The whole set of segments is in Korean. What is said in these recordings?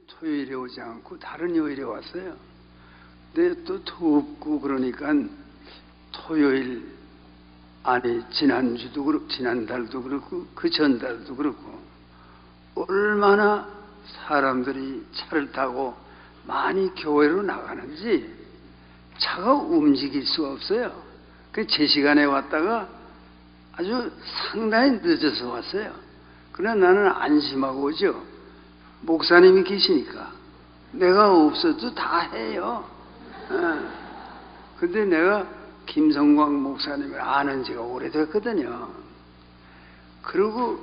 토요일에 오지 않고 다른 요일에 왔어요. 근데 또 덥고 그러니까 토요일, 아니 지난주도 그렇고 지난달도 그렇고 그 전달도 그렇고 얼마나 사람들이 차를 타고 많이 교회로 나가는지 차가 움직일 수가 없어요. 제 시간에 왔다가 아주 상당히 늦어서 왔어요. 그러나 나는 안심하고 오죠. 목사님이 계시니까 내가 없어도 다 해요. 근데 내가 김성광 목사님을 아는 지가 오래됐거든요. 그리고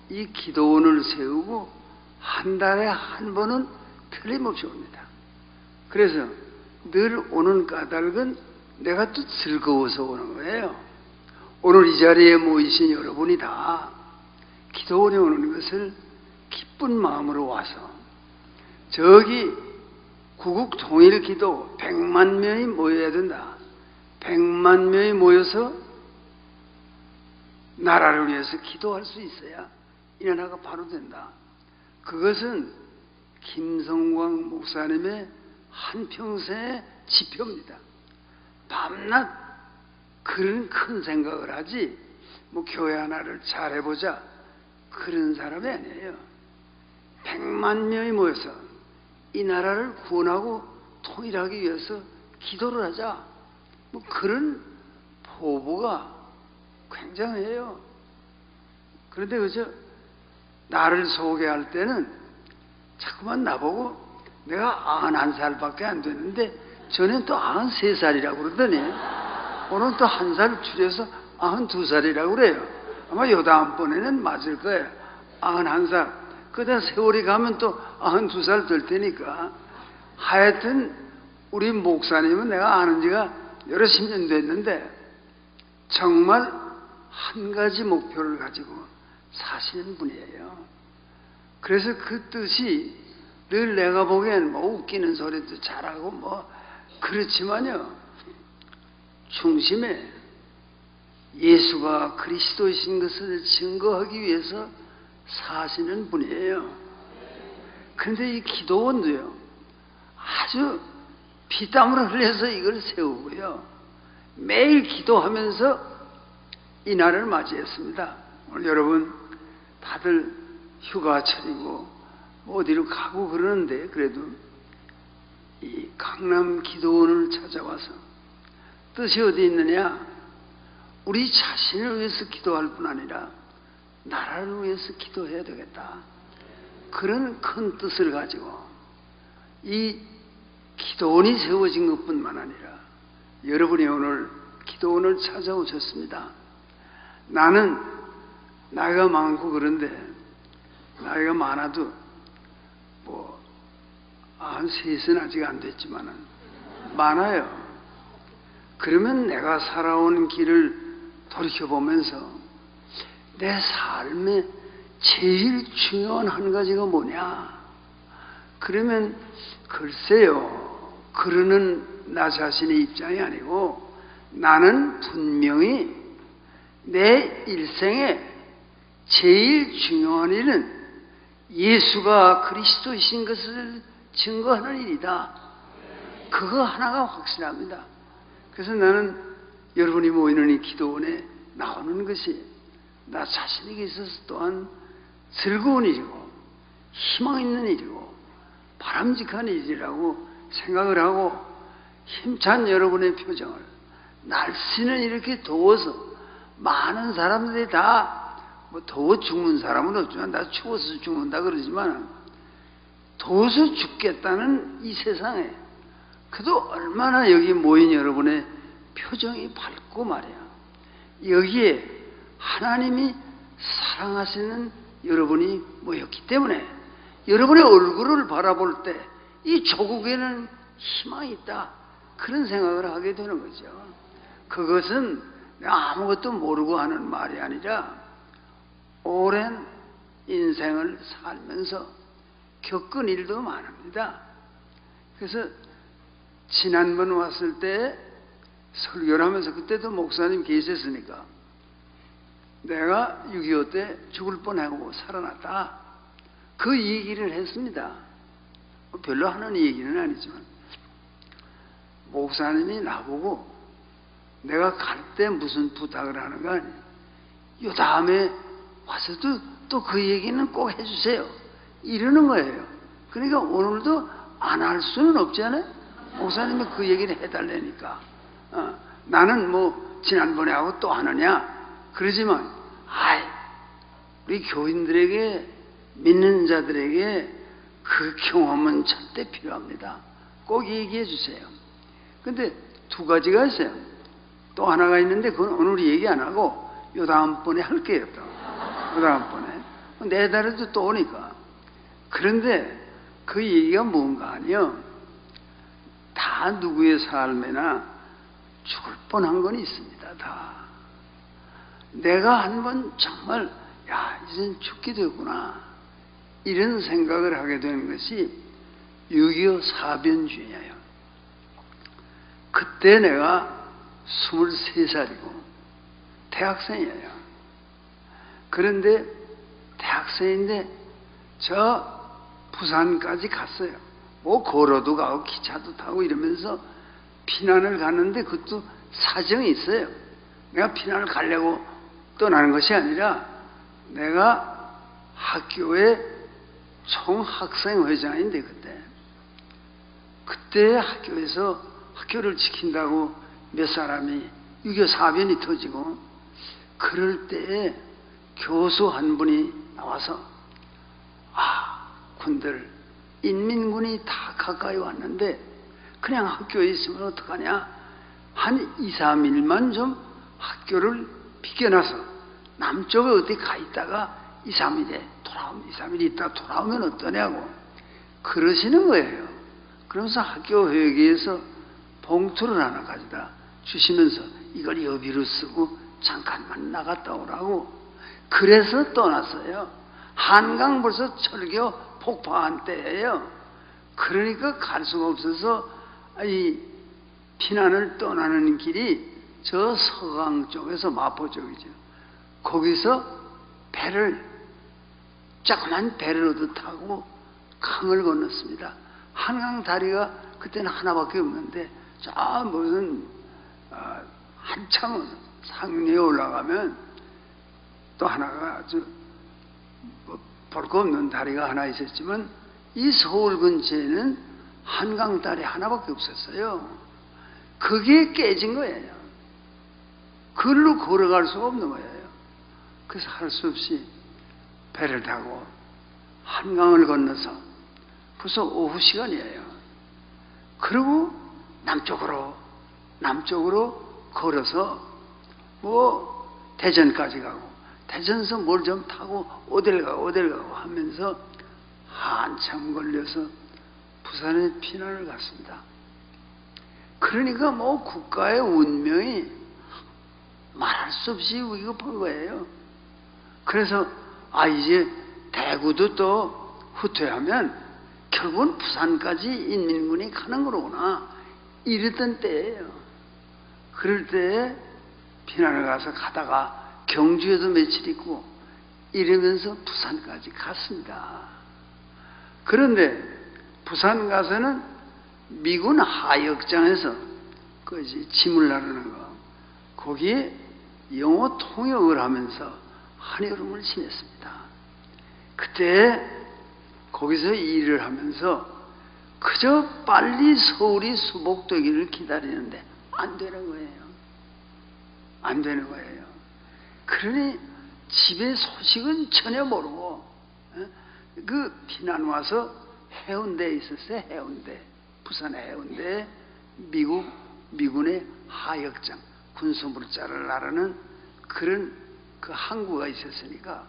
이 기도원을 세우고 한 달에 한 번은 틀림없이 옵니다. 그래서 늘 오는 까닭은 내가 또 즐거워서 오는 거예요. 오늘 이 자리에 모이신 여러분이 다 기도원에 오는 것을 기쁜 마음으로 와서 저기 구국 통일 기도 100만 명이 모여야 된다. 100만 명이 모여서 나라를 위해서 기도할 수 있어야 이 나라가 바로 된다. 그것은 김성광 목사님의 한평생의 지표입니다. 밤낮 그런 큰 생각을 하지 뭐 교회 하나를 잘해보자 그런 사람이 아니에요. 100만 명이 모여서 이 나라를 구원하고 통일하기 위해서 기도를 하자 뭐 그런 포부가 굉장해요. 그런데 그저 나를 소개할 때는 자꾸만 나보고 내가 91살밖에 안 됐는데 전엔 또 93살이라고 그러더니 오늘 또 한 살 줄여서 92살이라고 그래요. 아마 요 다음번에는 맞을 거예요. 91살. 그러다 세월이 가면 또 92살 될 테니까. 하여튼 우리 목사님은 내가 아는 지가 여러 10년 됐는데 정말 한 가지 목표를 가지고 사시는 분이에요. 그래서 그 뜻이 늘 내가 보기엔 뭐 웃기는 소리도 잘하고 뭐 그렇지만요, 중심에 예수가 그리스도이신 것을 증거하기 위해서 사시는 분이에요. 그런데 이 기도원도요, 아주 피땀을 흘려서 이걸 세우고요, 매일 기도하면서 이 날을 맞이했습니다. 오늘 여러분 다들 휴가철이고 어디로 가고 그러는데 그래도 이 강남 기도원을 찾아와서 뜻이 어디 있느냐? 우리 자신을 위해서 기도할 뿐 아니라 나라를 위해서 기도해야 되겠다. 그런 큰 뜻을 가지고 이 기도원이 세워진 것뿐만 아니라 여러분이 오늘 기도원을 찾아오셨습니다. 나는 나이가 많고 그런데 나이가 많아도 뭐 93은 아직 안 됐지만은 많아요. 그러면 내가 살아온 길을 돌이켜보면서 내 삶에 제일 중요한 한 가지가 뭐냐? 그러면 글쎄요, 그러는 나 자신의 입장이 아니고 나는 분명히 내 일생에 제일 중요한 일은 예수가 그리스도이신 것을 증거하는 일이다. 그거 하나가 확실합니다. 그래서 나는 여러분이 모이는 이 기도원에 나오는 것이 나 자신에게 있어서 또한 즐거운 일이고 희망 있는 일이고 바람직한 일이라고 생각을 하고 힘찬 여러분의 표정을, 날씨는 이렇게 더워서 많은 사람들이 다 뭐 더워 죽는 사람은 없지만 나 추워서 죽는다 그러지만 더워서 죽겠다는 이 세상에 그래도 얼마나 여기 모인 여러분의 표정이 밝고 말이야. 여기에 하나님이 사랑하시는 여러분이 모였기 때문에 여러분의 얼굴을 바라볼 때 이 조국에는 희망이 있다. 그런 생각을 하게 되는 거죠. 그것은 아무것도 모르고 하는 말이 아니라 오랜 인생을 살면서 겪은 일도 많습니다. 그래서 지난번 왔을 때 설교를 하면서 그때도 목사님 계셨으니까 내가 6.25 때 죽을 뻔하고 살아났다. 그 얘기를 했습니다. 별로 하는 얘기는 아니지만 목사님이 나보고 내가 갈 때 무슨 부탁을 하는 거 아니에요. 요 다음에 와서도 또 그 얘기는 꼭 해주세요. 이러는 거예요. 그러니까 오늘도 안 할 수는 없잖아요. 목사님이 그 얘기를 해달라니까. 나는 뭐 지난번에 하고 또 하느냐 그러지만 우리 교인들에게 믿는 자들에게 그 경험은 절대 필요합니다. 꼭 얘기해 주세요. 근데 두 가지가 있어요. 또 하나가 있는데 그건 오늘 얘기 안 하고 요 다음번에 할게요. 또 요 다음번에 내달에도 또 오니까. 그런데 그 얘기가 뭔가 하니요, 다 누구의 삶에나 죽을 뻔한 건 있습니다. 다. 내가 한번 정말 이젠 죽게 되구나 이런 생각을 하게 되는 것이 6.25 사변주의예요. 그때 내가 23살이고 대학생이에요. 그런데 대학생인데 저 부산까지 갔어요. 뭐 걸어도 가고 기차도 타고 이러면서 피난을 갔는데 그것도 사정이 있어요. 내가 피난을 가려고 떠나는 것이 아니라 내가 학교의 총학생회장인데 그때 학교에서 학교를 지킨다고 몇 사람이 6.25 사변이 터지고 그럴 때에 교수 한 분이 나와서 군들 인민군이 다 가까이 왔는데 그냥 학교에 있으면 어떡하냐, 한 2, 3일만 좀 학교를 비껴놔서 남쪽에 어디 가 있다가 2, 3일 있다 돌아오면 어떠냐고 그러시는 거예요. 그러면서 학교 회계에서 봉투를 하나 가져다 주시면서 이걸 여비로 쓰고 잠깐만 나갔다 오라고. 그래서 떠났어요. 한강 벌써 철교 폭파한 때예요. 그러니까 갈 수가 없어서 이 피난을 떠나는 길이 저 서강 쪽에서 마포 쪽이죠. 거기서 조그만 배를 얻어 타고 강을 건넜습니다. 한강 다리가 그때는 하나밖에 없는데 저 무슨 한참 상류에 올라가면 또 하나가 볼 거 없는 다리가 하나 있었지만 이 서울 근처에는 한강 다리 하나밖에 없었어요. 그게 깨진 거예요. 그걸로 걸어갈 수가 없는 거예요. 그래서 할 수 없이 배를 타고 한강을 건너서 벌써 오후 시간이에요. 그리고 남쪽으로 걸어서 뭐 대전까지 가고 대전에서 뭘 좀 타고 어딜 가고 하면서 한참 걸려서 부산에 피난을 갔습니다. 그러니까 뭐 국가의 운명이 말할 수 없이 위급한 거예요. 그래서 이제 대구도 또 후퇴하면 결국은 부산까지 인민군이 가는 거로구나 이랬던 때예요. 그럴 때에 피난을 가서 가다가 경주에도 며칠 있고 이러면서 부산까지 갔습니다. 그런데 부산 가서는 미군 하역장에서 그 짐을 나르는 거 거기에 영어 통역을 하면서 한여름을 지냈습니다. 그때 거기서 일을 하면서 그저 빨리 서울이 수복되기를 기다리는데 안 되는 거예요. 안 되는 거예요. 그러니 집에 소식은 전혀 모르고 그 피난 와서 해운대에 있었어요. 해운대, 부산의 해운대에 미군의 하역장, 군수물자를 나르는 그런 그 항구가 있었으니까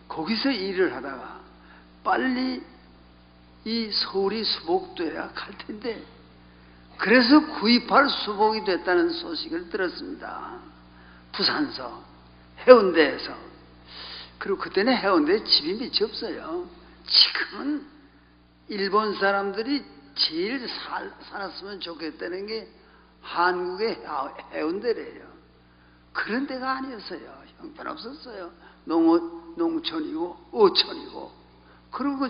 거기서 일을 하다가 빨리 이 서울이 수복돼야 갈 텐데 그래서 9.28 수복이 됐다는 소식을 들었습니다. 부산서, 해운대에서. 그리고 그때는 해운대에 집이 밑이 없어요. 지금은 일본 사람들이 제일 살았으면 좋겠다는 게 한국의 해운대래요. 그런 데가 아니었어요. 형편없었어요. 농촌이고 어촌이고 그리고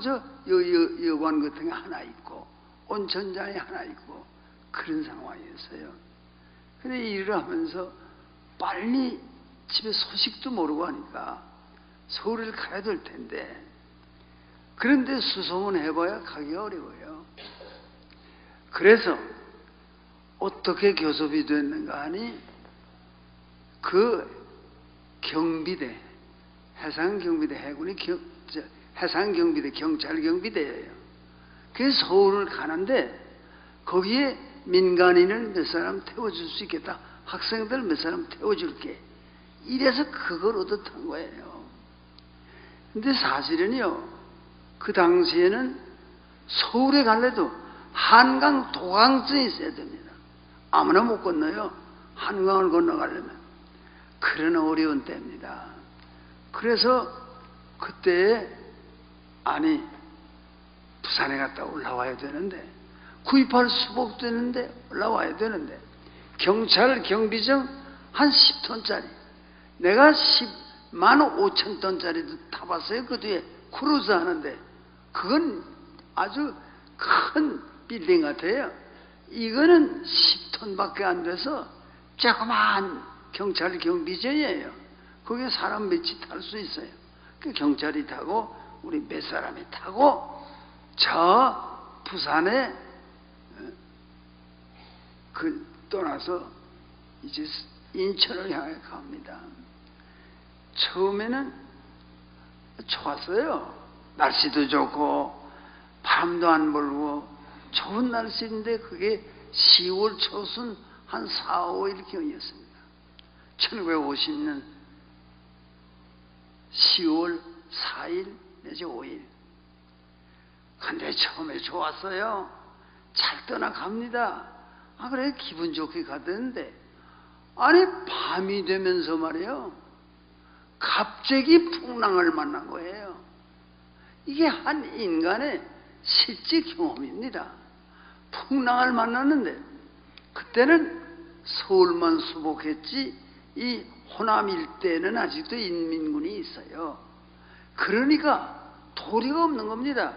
여관 같은 게 하나 있고 온천장이 하나 있고 그런 상황이었어요. 근데 일을 하면서 빨리 집에 소식도 모르고 하니까 서울을 가야 될 텐데, 그런데 수소문 해봐야 가기가 어려워요. 그래서 어떻게 교섭이 됐는가 하니 그 경비대, 해상경비대, 해군이 해상경비대, 경찰경비대예요. 그래서 서울을 가는데 거기에 민간인을 몇 사람 태워줄 수 있겠다, 학생들 몇 사람 태워줄게, 이래서 그걸 얻어탄 거예요. 근데 사실은요, 그 당시에는 서울에 갈래도 한강 도강증이 있어야 됩니다. 아무나 못 건너요, 한강을 건너가려면. 그런 어려운 때입니다. 그래서 그때 아니 부산에 갔다 올라와야 되는데, 구입할 수복 되는데 올라와야 되는데, 경찰 경비정 한 10톤짜리, 내가 10만 5천 톤짜리도 타봤어요. 그 뒤에 크루즈 하는데 그건 아주 큰 빌딩 같아요. 이거는 10톤밖에 안 돼서 조그만 경찰 경비정이에요. 거기에 사람 몇이 탈 수 있어요. 그 경찰이 타고 우리 몇 사람이 타고 저 부산에 떠나서 이제 인천을 향해 갑니다. 처음에는 좋았어요. 날씨도 좋고 바람도 안 불고 좋은 날씨인데 그게 10월 초순 한 4, 5일경이었습니다. 1950년 10월 4일 내지 5일. 근데 처음에 좋았어요. 잘 떠나갑니다. 아, 그래, 기분 좋게 가던데, 아니 밤이 되면서 말이에요, 갑자기 풍랑을 만난 거예요. 이게 한 인간의 실제 경험입니다. 풍랑을 만났는데 그때는 서울만 수복했지 이 호남 일대에는 아직도 인민군이 있어요. 그러니까 도리가 없는 겁니다.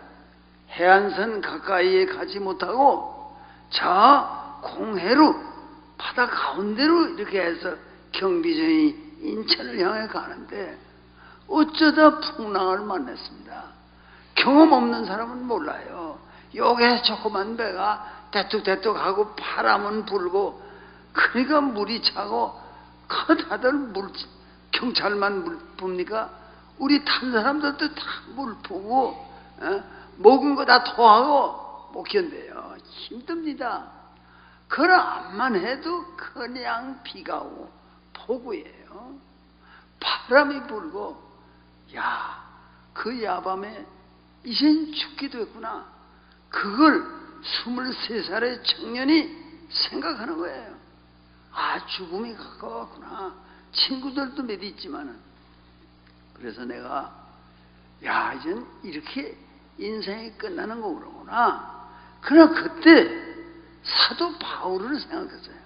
해안선 가까이에 가지 못하고 저 공해로 바다 가운데로 이렇게 해서 경비정이 인천을 향해 가는데 어쩌다 풍랑을 만났습니다. 경험 없는 사람은 몰라요. 요게 조그만 배가 대뚝대뚝 하고 바람은 불고 그러니까 물이 차고 다들 경찰만 물 붑니까? 우리 탄 사람들도 다 물 부고 먹은 거 다 토하고 못 견뎌요. 힘듭니다. 그럼 해도 그냥 비가 오고 폭우예요. 바람이 불고, 야, 그 야밤에 이젠 죽기도 했구나. 그걸 23살의 청년이 생각하는 거예요. 아, 죽음이 가까웠구나. 친구들도 몇 있지만은. 그래서 내가, 야, 이젠 이렇게 인생이 끝나는 거구나. 그러나 그때 사도 바울을 생각했어요.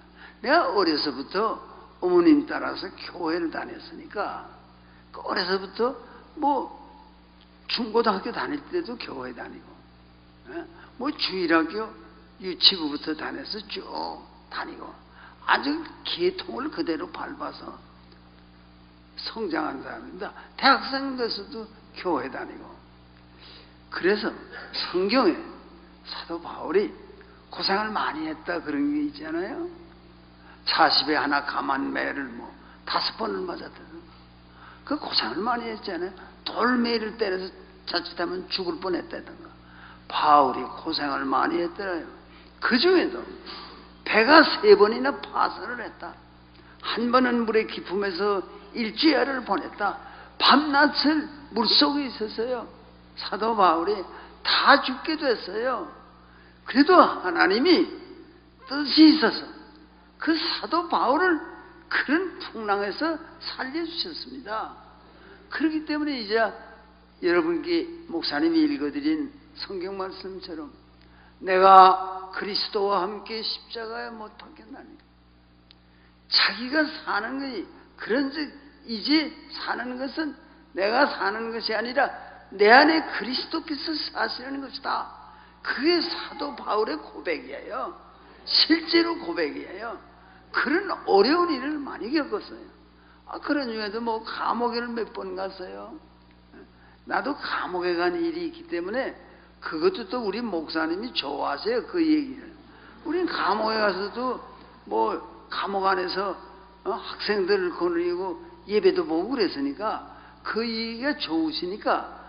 내가 어려서부터 어머님 따라서 교회를 다녔으니까, 어려서부터 중고등학교 다닐 때도 교회 다니고, 주일학교 유치부부터 다녀서 쭉 다니고, 아주 계통을 그대로 밟아서 성장한 사람입니다. 대학생 돼서도 교회 다니고. 그래서 성경에 사도 바울이 고생을 많이 했다 그런 게 있잖아요. 40에 하나 감한 매를 5번을 맞았다든가. 그 고생을 많이 했잖아요. 돌매를 때려서 자칫하면 죽을 뻔했다든가. 바울이 고생을 많이 했더라요. 그 중에도 배가 3번이나 파선을 했다. 한 번은 물의 깊음에서 일주일을 보냈다. 밤낮을 물속에 있었어요. 사도 바울이 다 죽게 됐어요. 그래도 하나님이 뜻이 있어서 그 사도 바울을 그런 풍랑에서 살려주셨습니다. 그렇기 때문에 이제 여러분께 목사님이 읽어드린 성경 말씀처럼 내가 그리스도와 함께 십자가에 못 박혔나니, 자기가 사는 것이, 그런즉 이제 사는 것은 내가 사는 것이 아니라 내 안에 그리스도께서 사시는 것이다. 그게 사도 바울의 고백이에요. 실제로 고백이에요. 그런 어려운 일을 많이 겪었어요. 그런 중에도 뭐 감옥에를 몇 번 갔어요. 나도 감옥에 간 일이 있기 때문에 그것도 또 우리 목사님이 좋아하세요. 그 얘기를. 우린 감옥에 가서도 뭐 감옥 안에서 학생들을 거느리고 예배도 보고 그랬으니까 그 얘기가 좋으시니까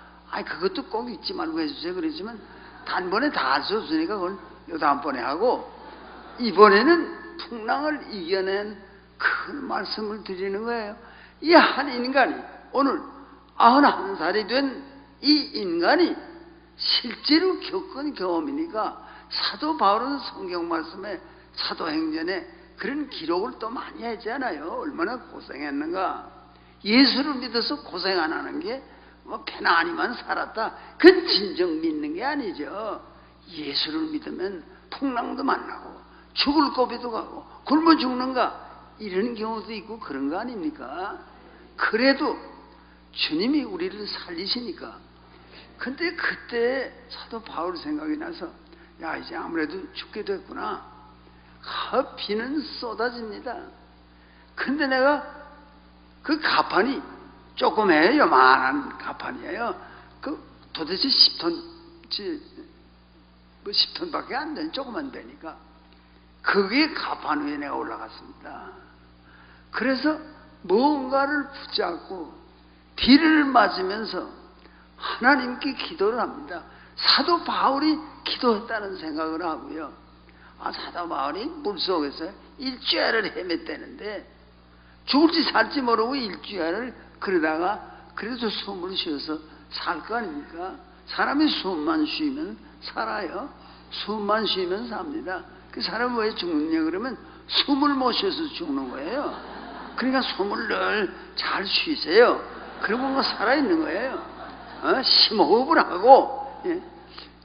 그것도 꼭 잊지 말고 해주세요. 그랬지만 단번에 다 할 수 없으니까 그걸 요 다음번에 하고, 이번에는 풍랑을 이겨낸 큰 말씀을 드리는 거예요. 이 한 인간이, 오늘 91살이 된 이 인간이 실제로 겪은 경험이니까 사도 바울은 성경 말씀에 사도행전에 그런 기록을 또 많이 했잖아요. 얼마나 고생했는가. 예수를 믿어서 고생 안 하는 게 뭐 배나 아니만 살았다, 그건 진정 믿는 게 아니죠. 예수를 믿으면 풍랑도 만나고 죽을 고비도 가고 굶어 죽는가 이런 경우도 있고 그런 거 아닙니까? 그래도 주님이 우리를 살리시니까. 근데 그때 사도 바울 생각이 나서, 야, 이제 아무래도 죽게 됐구나. 비는 쏟아집니다. 근데 내가 그 가판이 조그매요. 요만한 가판이에요. 그 도대체 10톤, 뭐 10톤밖에 안 되는 조그만 되니까 그게 가판 위에 내가 올라갔습니다. 그래서 뭔가를 붙잡고 비를 맞으면서 하나님께 기도를 합니다. 사도 바울이 기도했다는 생각을 하고요. 사도 바울이 물속에서 일주일을 헤맸다는데 죽을지 살지 모르고 일주일을 그러다가 그래도 숨을 쉬어서 살 거 아닙니까? 사람이 숨만 쉬면 살아요. 숨만 쉬면 삽니다. 그 사람은 왜 죽느냐 그러면 숨을 못 쉬어서 죽는 거예요. 그러니까 숨을 늘 잘 쉬세요. 그러고 뭔가 살아있는 거예요. 심호흡을 하고. 예.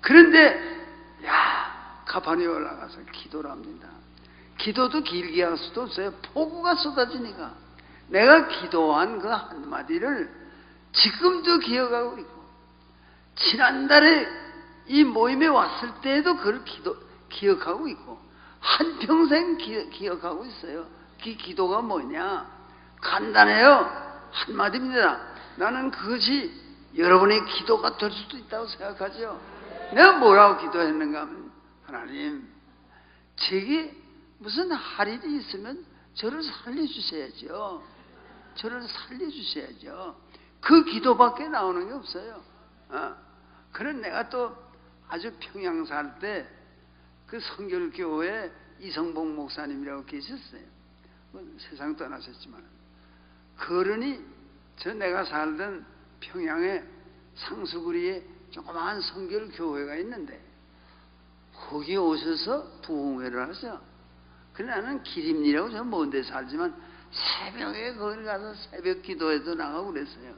그런데 가판 위에 올라가서 기도를 합니다. 기도도 길게 할 수도 없어요. 폭우가 쏟아지니까. 내가 기도한 그 한마디를 지금도 기억하고 있고, 지난달에 이 모임에 왔을 때에도 그걸 기억하고 있고, 한평생 기억하고 있어요. 그 기도가 뭐냐? 간단해요. 한마디입니다. 나는 그것이 여러분의 기도가 될 수도 있다고 생각하죠. 내가 뭐라고 기도했는가 하면, 하나님, 제게 무슨 할 일이 있으면 저를 살려주셔야죠. 저를 살려주셔야죠. 그 기도밖에 나오는 게 없어요. 그런 내가 또 아주 평양 살 때 그 성결교회 이성봉 목사님이라고 계셨어요. 세상 떠나셨지만 그러니 내가 살던 평양에 상수구리에 조그마한 성결교회가 있는데 거기 오셔서 부흥회를 하죠. 그래 나는 기림리라고 저 먼 데 살지만 새벽에 거기 가서 새벽 기도회도 나가고 그랬어요.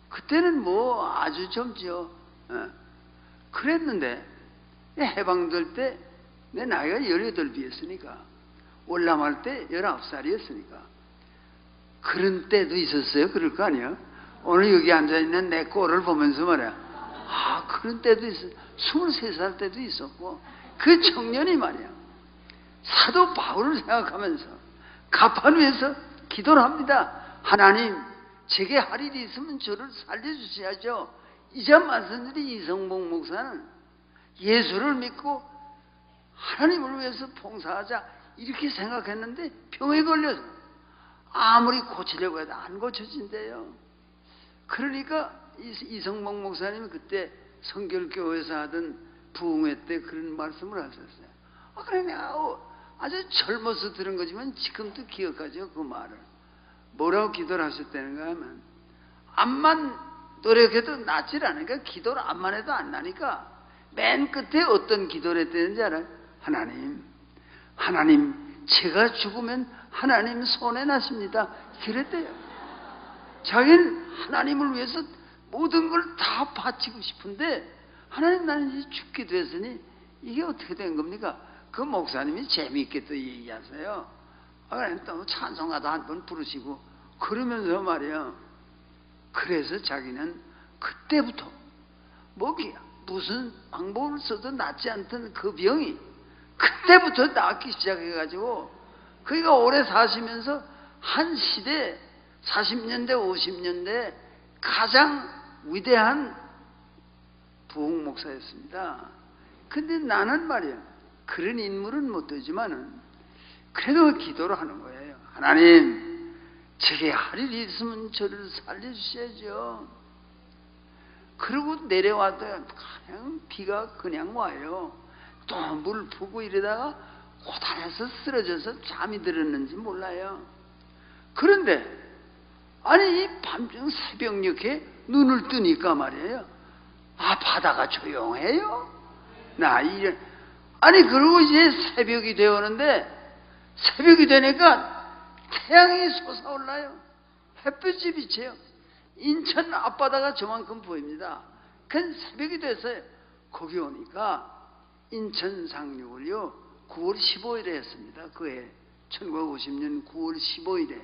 그때는 뭐 아주 젊죠. 그랬는데 해방될 때 내 나이가 18이었으니까 월남할 때 19살이었으니까 그런 때도 있었어요. 그럴 거 아니에요. 오늘 여기 앉아있는 내 꼴을 보면서 말이야, 그런 때도 있었어. 23살 때도 있었고, 그 청년이 말이야 사도 바울을 생각하면서 가판 위에서 기도를 합니다. 하나님, 제게 할 일이 있으면 저를 살려주셔야죠. 이제 말씀드린 이성봉 목사는 예수를 믿고 하나님을 위해서 봉사하자 이렇게 생각했는데 병에 걸려서 아무리 고치려고 해도 안 고쳐진대요. 그러니까 이성봉 목사님이 그때 성결교회에서 하던 부흥회 때 그런 말씀을 하셨어요. 그래 내가 아주 젊어서 들은 거지만 지금도 기억하죠. 그 말을 뭐라고 기도를 하셨다는가 하면, 암만 노력해도 낫질 않으니까, 기도를 암만 해도 안 나니까 맨 끝에 어떤 기도를 했다는지 알아요? 하나님 제가 죽으면 하나님 손에 나십니다. 그랬대요. 자기는 하나님을 위해서 모든 걸 다 바치고 싶은데, 하나님 나는 이제 죽게 됐으니 이게 어떻게 된 겁니까? 그 목사님이 재미있게 또 얘기하세요. 그래 또 찬송가도 한 번 부르시고 그러면서 말이에요. 그래서 자기는 그때부터 무슨 방법을 써도 낫지 않던 그 병이 그때부터 낫기 시작해가지고 그가 오래 사시면서 한 시대 40년대 50년대 가장 위대한 부흥 목사였습니다. 근데 나는 말이야, 그런 인물은 못 되지만은 그래도 기도를 하는 거예요. 하나님, 제게 할 일이 있으면 저를 살려주셔야죠. 그리고 내려와도 그냥 비가 그냥 와요. 또 물 부고 이러다가 고단해서 쓰러져서 잠이 들었는지 몰라요. 그런데 아니 이 밤중 새벽녘에 눈을 뜨니까 말이에요, 아 바다가 조용해요. 아니 그리고 이제 새벽이 되었는데, 새벽이 되니까 태양이 솟아올라요. 햇빛이 비쳐요. 인천 앞바다가 저만큼 보입니다. 그 새벽이 됐어요. 거기 오니까 인천 상륙을요 9월 15일에 했습니다. 그해 1950년 9월 15일에.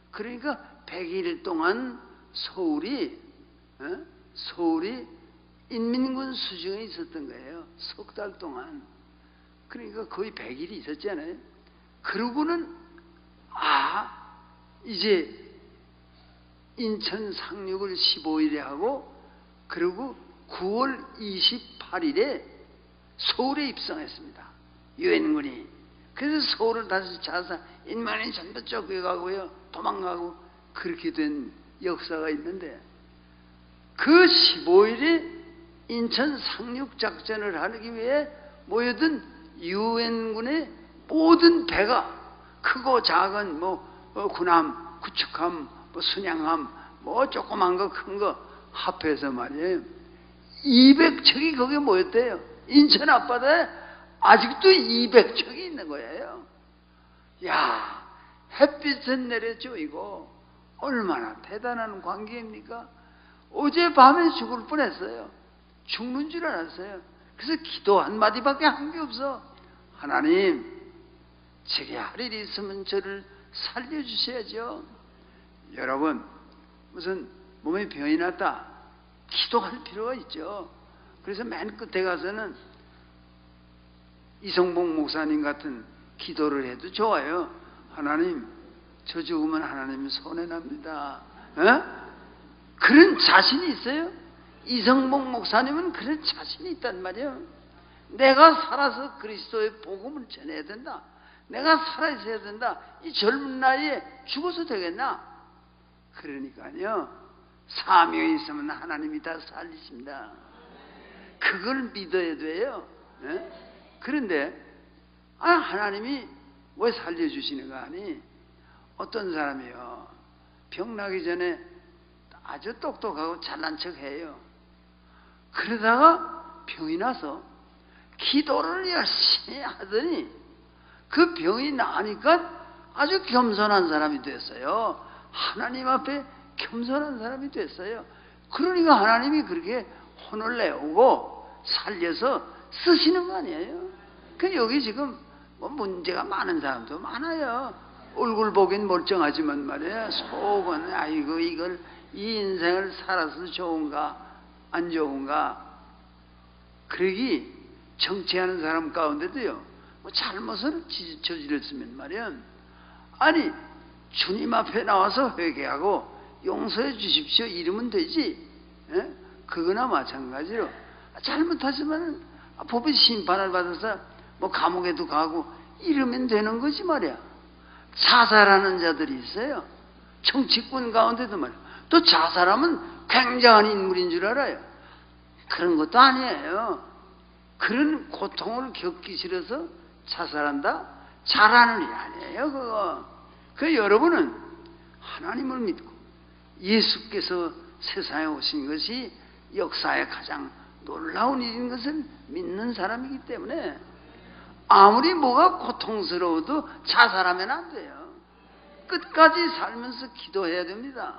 그러니까 100일 동안 서울이 인민군 수중에 있었던 거예요. 석 달 동안. 그러니까 거의 100일이 있었잖아요. 그러고는 이제 인천 상륙을 15일에 하고, 그리고 9월 28일에 서울에 입성했습니다. 유엔군이. 그래서 서울을 다시 자사 인민이 전부 쫓겨가고요, 도망가고 그렇게 된 역사가 있는데, 그 15일에 인천 상륙 작전을 하기 위해 모여든 유엔군의 모든 배가, 크고 작은 군함, 구축함, 순양함, 조그만 거 큰 거 합해서 말이에요 200척이 거기에 모였대요. 인천 앞바다에 아직도 200척이 있는 거예요. 야, 햇빛은 내려쬐고 얼마나 대단한 광경입니까? 어젯밤에 죽을 뻔했어요. 죽는 줄 알았어요. 그래서 기도 한마디밖에 한 게 없어. 하나님, 제게 할 일이 있으면 저를 살려주셔야죠. 여러분, 무슨 몸에 병이 났다, 기도할 필요가 있죠. 그래서 맨 끝에 가서는 이성봉 목사님 같은 기도를 해도 좋아요. 하나님, 저 죽으면 하나님 손해 납니다. 그런 자신이 있어요. 이성봉 목사님은 그런 자신이 있단 말이에요. 내가 살아서 그리스도의 복음을 전해야 된다. 내가 살아있어야 된다. 이 젊은 나이에 죽어서 되겠나? 그러니까요, 사명이 있으면 하나님이 다 살리십니다. 그걸 믿어야 돼요. 그런데 하나님이 왜 살려주시는 거 아니? 어떤 사람이요, 병나기 전에 아주 똑똑하고 잘난 척해요. 그러다가 병이 나서 기도를 열심히 하더니 그 병이 나으니까 아주 겸손한 사람이 됐어요. 하나님 앞에 겸손한 사람이 됐어요. 그러니까 하나님이 그렇게 혼을 내오고 살려서 쓰시는 거 아니에요. 그 여기 지금 문제가 많은 사람도 많아요. 얼굴 보긴 멀쩡하지만 말이야, 속은 아이고 이걸 이 인생을 살아서 좋은가 안 좋은가. 그러기 정치하는 사람 가운데도요, 잘못을 저질렀으면 말이야, 아니 주님 앞에 나와서 회개하고 용서해 주십시오 이러면 되지. 그거나 마찬가지로 잘못하시면 법의 심판을 받아서 감옥에도 가고 이러면 되는 거지 말이야. 자살하는 자들이 있어요. 정치권 가운데도 말이야. 또 자살하면 굉장한 인물인 줄 알아요. 그런 것도 아니에요. 그런 고통을 겪기 싫어서 자살한다? 잘하는 일 아니에요 그거. 그 여러분은 하나님을 믿고 예수께서 세상에 오신 것이 역사의 가장 놀라운 일인 것을 믿는 사람이기 때문에 아무리 뭐가 고통스러워도 자살하면 안 돼요. 끝까지 살면서 기도해야 됩니다.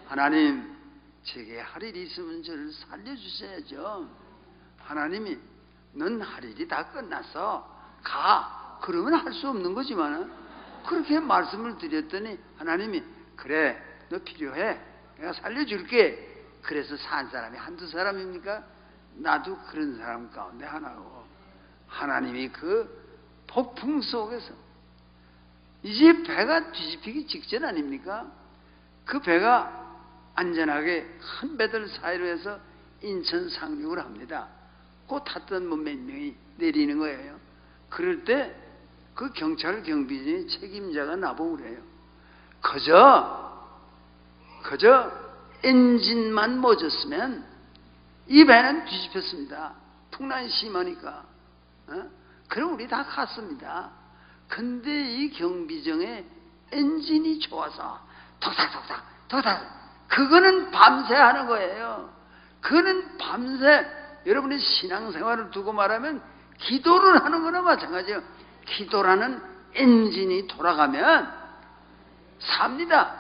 하나님, 제게 할 일이 있으면 저를 살려주셔야죠. 하나님이 넌 할 일이 다 끝났어, 가. 그러면 할 수 없는 거지만 그렇게 말씀을 드렸더니 하나님이 그래, 너 필요해, 내가 살려줄게 그래서 산 사람이 한두 사람입니까? 나도 그런 사람 가운데 하나고, 하나님이 그 폭풍 속에서 이제 배가 뒤집히기 직전 아닙니까? 그 배가 안전하게 큰 배들 사이로 해서 인천 상륙을 합니다. 그 탔던 몇 명이 내리는 거예요. 그럴 때 그 경찰 경비진의 책임자가 나보고 그래요. 그저 엔진만 멎었으면 이 배는 뒤집혔습니다. 풍랑이 심하니까. 그럼 우리 다 갔습니다. 근데 이 경비정의 엔진이 좋아서 톡탁톡탁 그거는 밤새 하는 거예요. 그거는 밤새 여러분의 신앙생활을 두고 말하면 기도를 하는 거나 마찬가지예요. 기도라는 엔진이 돌아가면 삽니다.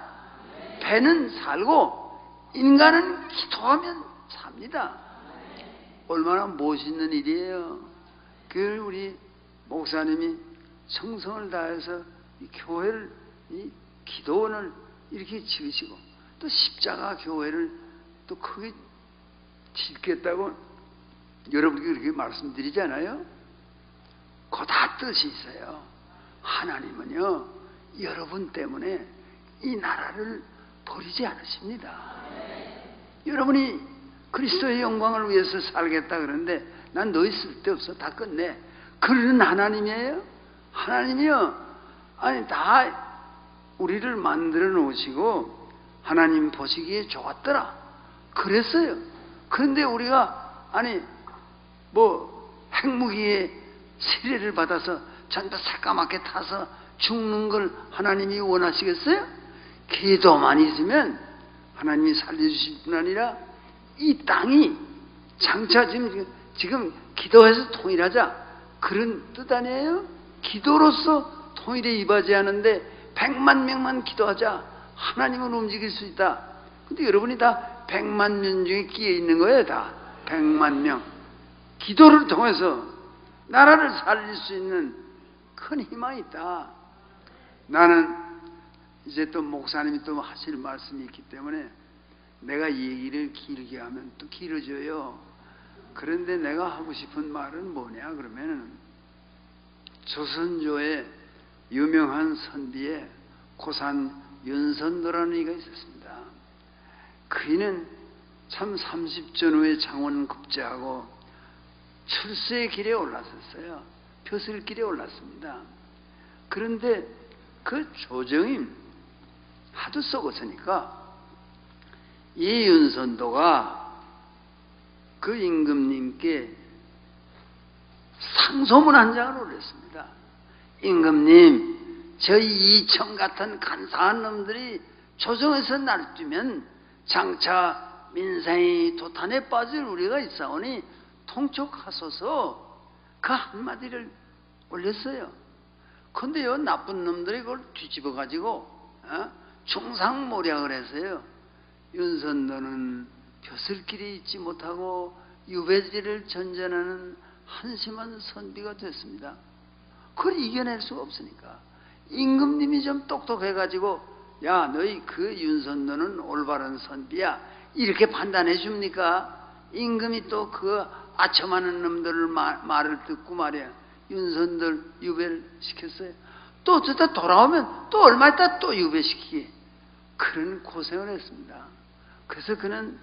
배는 살고 인간은 기도하면 삽니다. 얼마나 멋있는 일이에요. 그 우리 목사님이 정성을 다해서 이 교회를, 이 기도원을 이렇게 지으시고 또 십자가 교회를 또 크게 짓겠다고 여러분께 그렇게 말씀드리잖아요. 그 다 뜻이 있어요. 하나님은요, 여러분 때문에 이 나라를 버리지 않으십니다. 여러분이 그리스도의 영광을 위해서 살겠다 그러는데 난 너희 쓸데없어, 다 끝내. 그런 하나님이에요? 하나님이요, 아니 다 우리를 만들어 놓으시고 하나님 보시기에 좋았더라 그랬어요. 그런데 우리가 아니 뭐 핵무기에 세례를 받아서 전부 새까맣게 타서 죽는 걸 하나님이 원하시겠어요? 기도만 있으면 하나님이 살려주실 뿐 아니라 이 땅이 장차 지금 기도해서 통일하자 그런 뜻 아니에요? 기도로서 통일에 이바지하는데 100만 명만 기도하자 하나님은 움직일 수 있다. 근데 여러분이 다 100만 명 중에 끼어 있는 거예요. 다 100만 명. 기도를 통해서 나라를 살릴 수 있는 큰 희망이 있다. 나는 이제 또 목사님이 또 하실 말씀이 있기 때문에 내가 이 얘기를 길게 하면 또 길어져요. 그런데 내가 하고 싶은 말은 뭐냐 그러면은 조선조의 유명한 선비에 고산 윤선도라는 이가 있었습니다. 그이는 참 30전후에 장원 급제하고 출세의 길에 올랐었어요. 벼슬길에 올랐습니다. 그런데 그 조정이 하도 썩었으니까 이 윤선도가 그 임금님께 상소문 한 장을 올렸습니다. 임금님, 저희 이청 같은 간사한 놈들이 조정에서 날뛰면 장차 민생이 도탄에 빠질 우리가 있사오니 통촉하소서 그 한마디를 올렸어요. 근데요 나쁜 놈들이 그걸 뒤집어 가지고 중상모략을 했어요. 윤선도는 벼슬길이 있지 못하고 유배지를 전전하는 한심한 선비가 됐습니다. 그걸 이겨낼 수가 없으니까 임금님이 좀 똑똑해 가지고 야 너희 그 윤선도는 올바른 선비야 이렇게 판단해 줍니까? 임금이 또 그 아첨하는 놈들을 말을 듣고 말이야 윤선들 유배를 시켰어요. 또 어쩌다 돌아오면 또 얼마 있다 또 유배시키게 그런 고생을 했습니다. 그래서 그는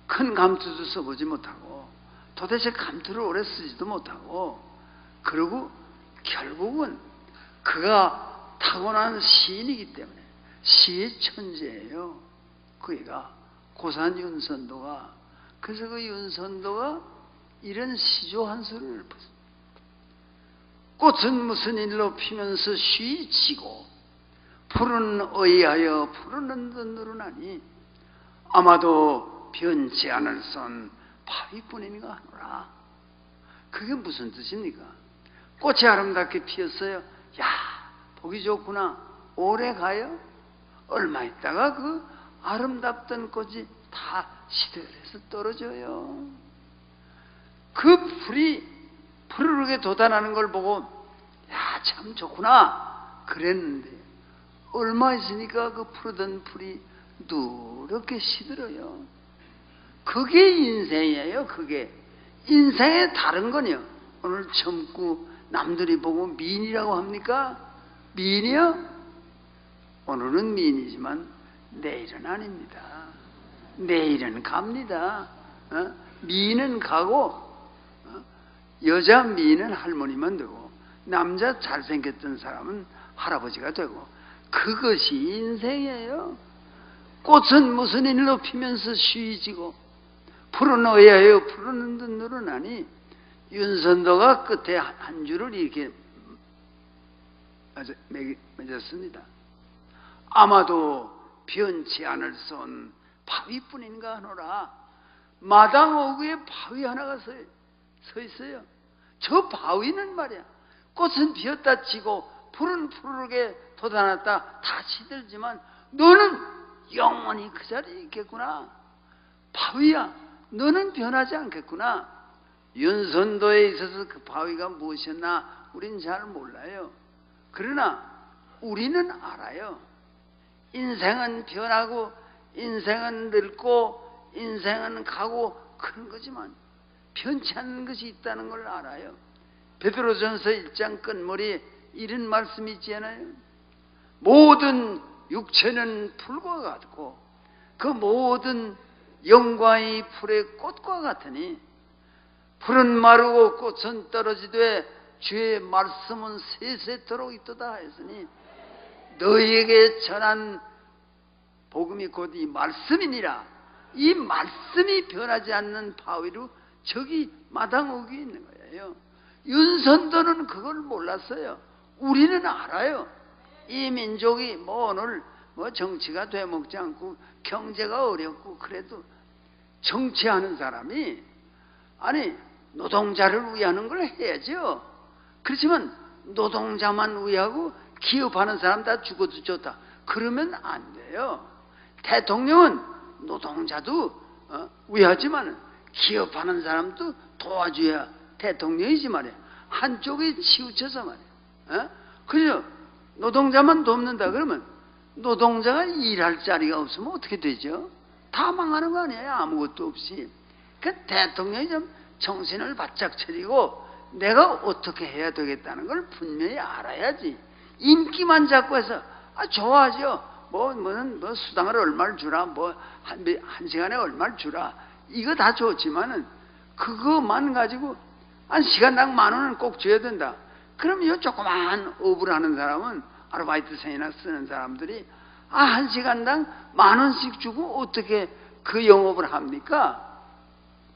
큰 감투도 써보지 못하고 도대체 감투를 오래 쓰지도 못하고 그러고 결국은 그가 타고난 시인이기 때문에 시의 천재예요. 그이가 고산 윤선도가. 그래서 그 윤선도가 이런 시조 한 수를 읊었습니다. 꽃은 무슨 일로 피면서 쉬지고 푸른 의하여 푸르는 듯 누르나니 아마도 변치 않을 선 바위뿐인가 하노라. 그게 무슨 뜻입니까? 꽃이 아름답게 피었어요. 야 보기 좋구나. 오래 가요? 얼마 있다가 그 아름답던 꽃이 다 시들해서 떨어져요. 그 풀이 푸르르게 돋아나는 걸 보고 야 참 좋구나 그랬는데 얼마 있으니까 그 푸르던 풀이 누렇게 시들어요. 그게 인생이에요. 그게 인생의 다른 거요. 오늘 젊고 남들이 보고 미인이라고 합니까? 미인이요? 오늘은 미인이지만 내일은 아닙니다. 내일은 갑니다. 미인은 가고 여자 미인은 할머니만 되고 남자 잘생겼던 사람은 할아버지가 되고 그것이 인생이에요. 꽃은 무슨 일로 피면서 쉬지고 풀은 어야여 푸르는 듯 늘어나니 윤선도가 끝에 한 줄을 이렇게 맺었습니다. 아마도 변치 않을 선 바위뿐인가 하노라. 마당 어귀에 바위 하나가 서 있어요. 저 바위는 말이야, 꽃은 피었다 치고 풀은 푸르게 돋아났다 다 시들지만 너는 영원히 그 자리에 있겠구나. 바위야, 너는 변하지 않겠구나. 윤선도에 있어서 그 바위가 무엇이었나 우린 잘 몰라요. 그러나 우리는 알아요. 인생은 변하고 인생은 늙고 인생은 가고 그런 거지만 변치 않는 것이 있다는 걸 알아요. 베드로전서 1장 끝머리에 이런 말씀이 있지 않아요? 모든 육체는 풀과 같고 그 모든 영광이 풀의 꽃과 같으니 풀은 마르고 꽃은 떨어지되 주의 말씀은 세세토록 있도다 하였으니 너희에게 전한 복음이 곧 이 말씀이니라. 이 말씀이 변하지 않는 바위로 저기 마당 어귀에 있는 거예요. 윤선도는 그걸 몰랐어요. 우리는 알아요. 이 민족이 오늘 정치가 되먹지 않고 경제가 어렵고 그래도 정치하는 사람이 노동자를 위하는 걸 해야죠. 그렇지만 노동자만 위하고 기업하는 사람 다 죽어도 좋다 그러면 안 돼요. 대통령은 노동자도 위하지만 기업하는 사람도 도와줘야 대통령이지 말이야. 한쪽에 치우쳐서 말이야. 그래서 노동자만 돕는다 그러면 노동자가 일할 자리가 없으면 어떻게 되죠? 다 망하는 거 아니에요. 아무것도 없이. 그 대통령이 좀 정신을 바짝 차리고 내가 어떻게 해야 되겠다는 걸 분명히 알아야지. 인기만 잡고 해서 좋아하죠. 수당을 얼마를 주라, 한 시간에 얼마를 주라, 이거 다 좋지만은 그거만 가지고 한 시간당 10,000원은 꼭 줘야 된다. 그럼 이 조그만 업을 하는 사람은 아르바이트생이나 쓰는 사람들이 한 시간당 10,000원씩 주고 어떻게 그 영업을 합니까?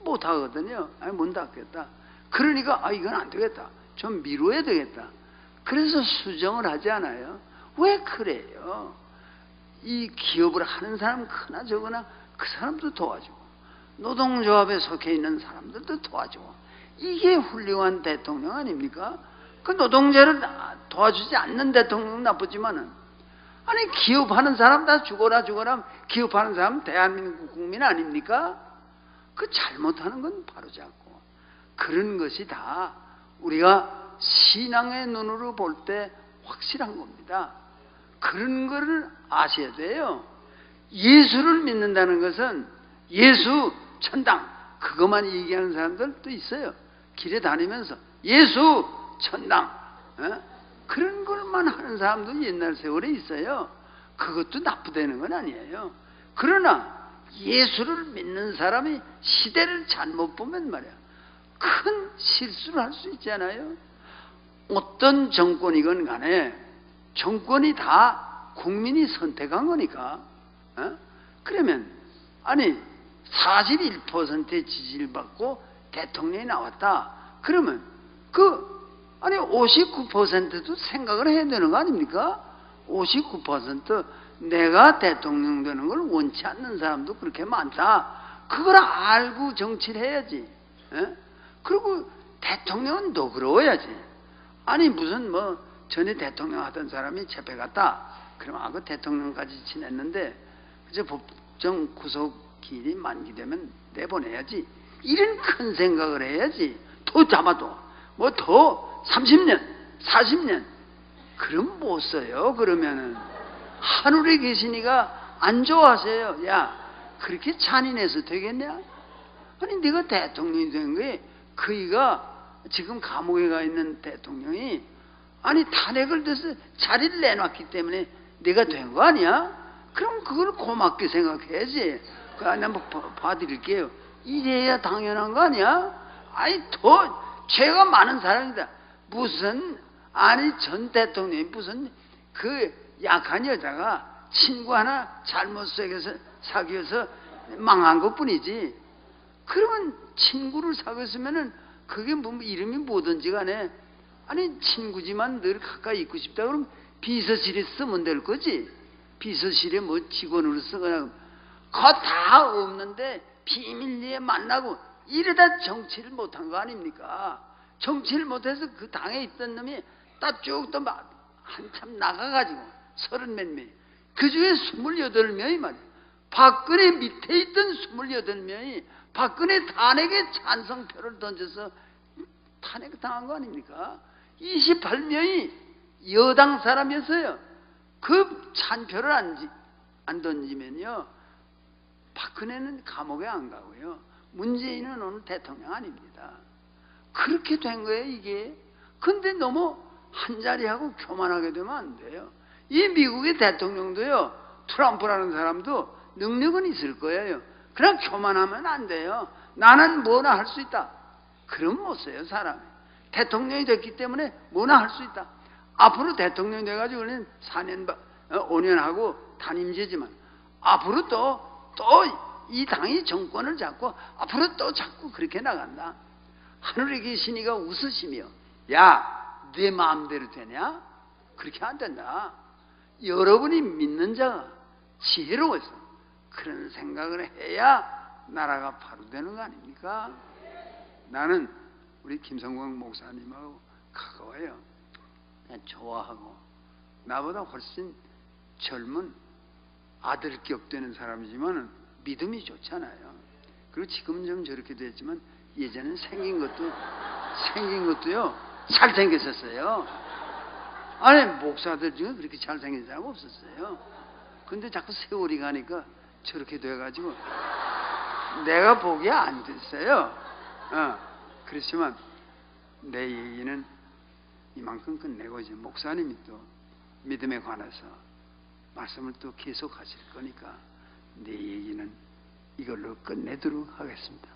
못 하거든요. 못 닫겠다. 그러니까 이건 안 되겠다. 좀 미뤄야 되겠다. 그래서 수정을 하지 않아요. 왜 그래요? 이 기업을 하는 사람 크나 적으나 그 사람도 도와주고 노동조합에 속해 있는 사람들도 도와주고 이게 훌륭한 대통령 아닙니까? 그 노동자를 도와주지 않는 대통령은 나쁘지만은 기업하는 사람 다 죽어라 기업하는 사람 대한민국 국민 아닙니까? 그 잘못하는 건 바로잡고 그런 것이 다 우리가 신앙의 눈으로 볼 때 확실한 겁니다. 그런 거를 아셔야 돼요. 예수를 믿는다는 것은 예수 천당 그것만 얘기하는 사람들도 있어요. 길에 다니면서 예수 천당 그런 것만 하는 사람도 옛날 세월에 있어요. 그것도 나쁘다는 건 아니에요. 그러나 예수를 믿는 사람이 시대를 잘못 보면 말이야 큰 실수를 할 수 있잖아요. 어떤 정권이건 간에 정권이 다 국민이 선택한 거니까. 그러면 41%의 지지를 받고 대통령이 나왔다. 그러면 59%도 생각을 해야 되는 거 아닙니까? 59% 내가 대통령 되는 걸 원치 않는 사람도 그렇게 많다. 그걸 알고 정치를 해야지. 그리고 대통령은 너그러워야지. 무슨 전에 대통령 하던 사람이 재패 갔다. 그러면 그 대통령까지 지냈는데 이제 법정 구속기일이 만기되면 내보내야지. 이런 큰 생각을 해야지. 더 잡아도 더 30년 40년 그럼 못 써요. 그러면은 하늘에 계시니까 안 좋아하세요. 야 그렇게 잔인해서 되겠냐? 아니 내가 대통령이 된 거에 그이가 지금 감옥에 가 있는 대통령이 아니 탄핵을 돼서 자리를 내놨기 때문에 내가 된 거 아니야? 그럼 그걸 고맙게 생각해야지. 그 안에 한번 봐드릴게요. 이래야 당연한 거 아니야? 아니 더 죄가 많은 사람이다. 무슨 아니 전 대통령이 무슨 그 약한 여자가 친구 하나 잘못 사귀어서 망한 것뿐이지. 그러면 친구를 사귀었으면은 그게 뭐 이름이 뭐든지 간에 아니 친구지만 늘 가까이 있고 싶다 그러면 비서실에 쓰면 될 거지. 비서실에 뭐 직원으로 쓰거나 그거 다 없는데 비밀리에 만나고 이러다 정치를 못한 거 아닙니까? 정치를 못해서 그 당에 있던 놈이 딱 쭉 또 한참 나가가지고 30몇 명, 그 중에 28명이 말이야. 박근혜 밑에 있던 28명이 박근혜 탄핵에 찬성표를 던져서 탄핵 당한 거 아닙니까? 28명이 여당 사람이었어요. 그 찬표를 안 던지면요 박근혜는 감옥에 안 가고요 문재인은 오늘 대통령 아닙니다. 그렇게 된 거예요 이게. 근데 너무 한자리하고 교만하게 되면 안 돼요. 이 미국의 대통령도요 트럼프라는 사람도 능력은 있을 거예요. 그냥 교만하면 안 돼요. 나는 뭐나 할 수 있다. 그럼 못 써요 사람이. 대통령이 됐기 때문에 뭐나 할 수 있다. 앞으로 대통령이 돼가지고 4년 5년 하고 단임제지만 앞으로 또 이 당이 정권을 잡고 앞으로 또 자꾸 그렇게 나간다. 하늘에 계신 이가 웃으시며 야, 네 마음대로 되냐? 그렇게 안 된다. 여러분이 믿는 자가 지혜로워서 그런 생각을 해야 나라가 바로 되는 거 아닙니까? 나는 우리 김성광 목사님하고 가까워요. 그냥 좋아하고 나보다 훨씬 젊은 아들격 되는 사람이지만 믿음이 좋잖아요. 그리고 지금은 좀 저렇게 됐지만 예전엔 생긴 것도요 잘생겼었어요. 아니 목사들 중에 그렇게 잘생긴 사람 없었어요. 근데 자꾸 세월이 가니까 저렇게 돼가지고 내가 보기에 안 됐어요. 그렇지만 내 얘기는 이만큼 끝내고 이제 목사님이 또 믿음에 관해서 말씀을 또 계속 하실 거니까 내 얘기는 이걸로 끝내도록 하겠습니다.